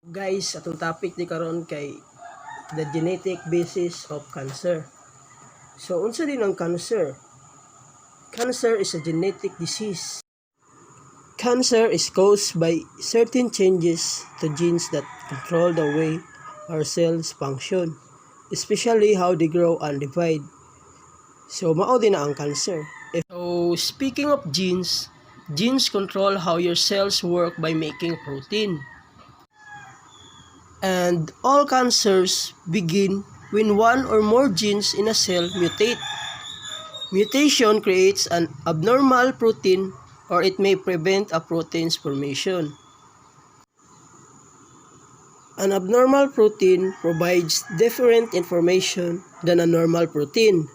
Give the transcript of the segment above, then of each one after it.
Guys, atong topic ni karon kay the genetic basis of cancer. So unsa din ang cancer? Cancer is a genetic disease. Cancer is caused by certain changes to genes that control the way our cells function, especially how they grow and divide. So mao din na ang cancer. So speaking of genes, genes control how your cells work by making protein. And all cancers begin when one or more genes in a cell mutate. Mutation creates an abnormal protein or it may prevent a protein's formation. An abnormal protein provides different information than a normal protein.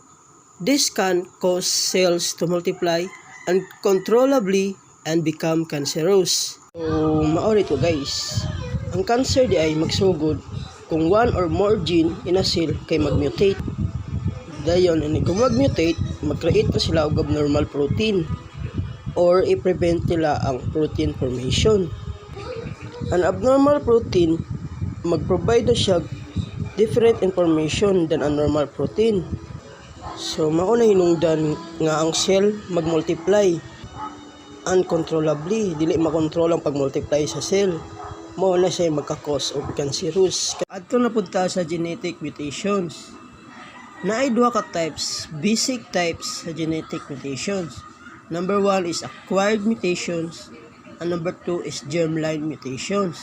This can cause cells to multiply uncontrollably and become cancerous. So, maori to guys. Ang cancer di ay magsugod kung one or more gene in a cell kay magmutate. Dayon, kung magmutate, mag-create na sila og abnormal protein or i-prevent nila ang protein formation. An abnormal protein mag-provide na siya different information than a normal protein. So, mao na hinungdan nga ang cell mag-multiply uncontrollably, dili makontrol ang pag-multiply sa cell. Mao na siya magka-cause of cancerous. Adto na punta sa genetic mutations. Naay duha ka types, basic types sa genetic mutations. Number 1 is acquired mutations and number 2 is germline mutations.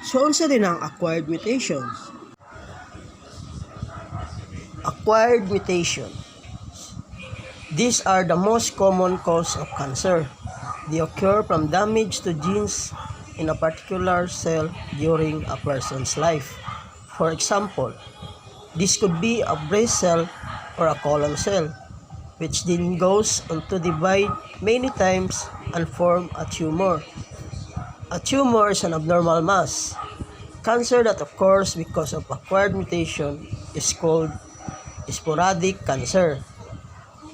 So unsa din ang acquired mutations? Acquired mutation. These are the most common cause of cancer. They occur from damage to genes in a particular cell during a person's life. For example, this could be a breast cell or a colon cell, which then goes on to divide many times and form a tumor. A tumor is an abnormal mass. Cancer that occurs because of acquired mutation is called sporadic cancer.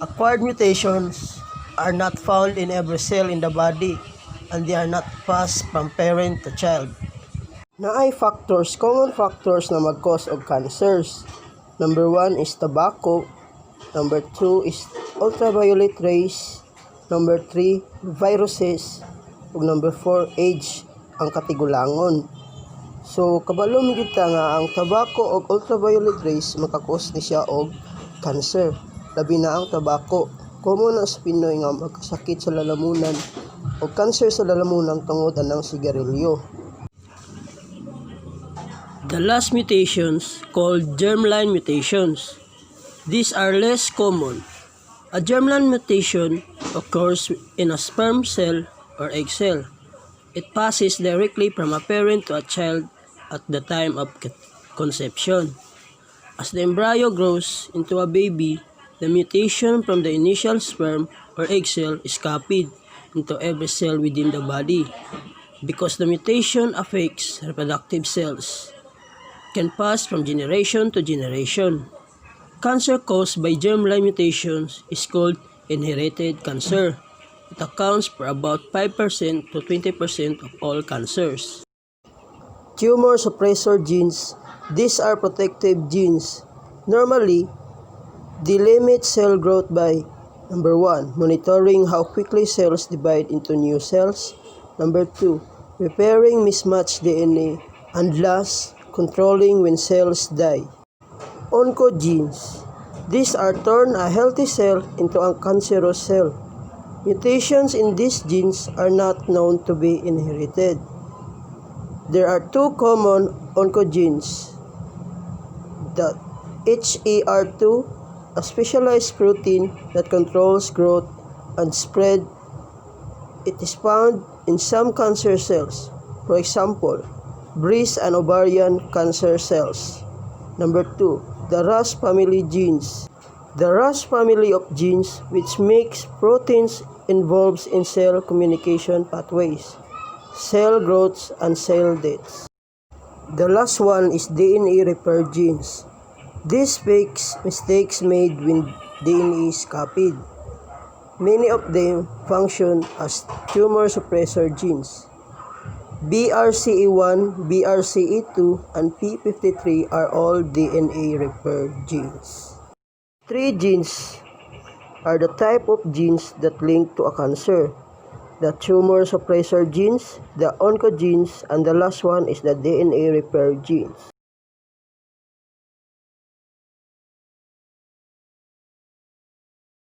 Acquired mutations are not found in every cell in the body and they are not passed from parent to child. Naay factors, common factors na mag-cause of cancers. Number 1 is tobacco. Number 2 is ultraviolet rays. Number 3, viruses. Ug number 4, age, ang katigulangon. So, kabalo mi kita nga ang tobacco ug ultraviolet rays makakos ni siya og cancer. Labi na ang tobacco. Common na sa Pinoy nga magkasakit sa lalamunan o cancer sa lalamunan tungod anang sigarilyo. The last mutations called germline mutations. These are less common. A germline mutation occurs in a sperm cell or egg cell. It passes directly from a parent to a child at the time of conception. As the embryo grows into a baby, the mutation from the initial sperm or egg cell is copied into every cell within the body. Because the mutation affects reproductive cells, can pass from generation to generation. Cancer caused by germline mutations is called inherited cancer. It accounts for about 5% to 20% of all cancers. Tumor suppressor genes. These are protective genes. Normally, they limit cell growth by number 1, monitoring how quickly cells divide into new cells. Number 2, repairing mismatched DNA. And last, controlling when cells die. Oncogenes. These are turn a healthy cell into a cancerous cell. Mutations in these genes are not known to be inherited. There are two common oncogenes. The HER2, a specialized protein that controls growth and spread. It is found in some cancer cells. For example, breast and ovarian cancer cells. Number 2, the Ras family genes. The Ras family of genes which makes proteins involved in cell communication pathways, cell growths, and cell deaths. The last one is DNA repair genes. This fixes mistakes made when DNA is copied. Many of them function as tumor suppressor genes. BRCA1, BRCA2, and P53 are all DNA repair genes. Three genes are the type of genes that link to a cancer: the tumor suppressor genes, the oncogenes, and the last one is the DNA repair genes.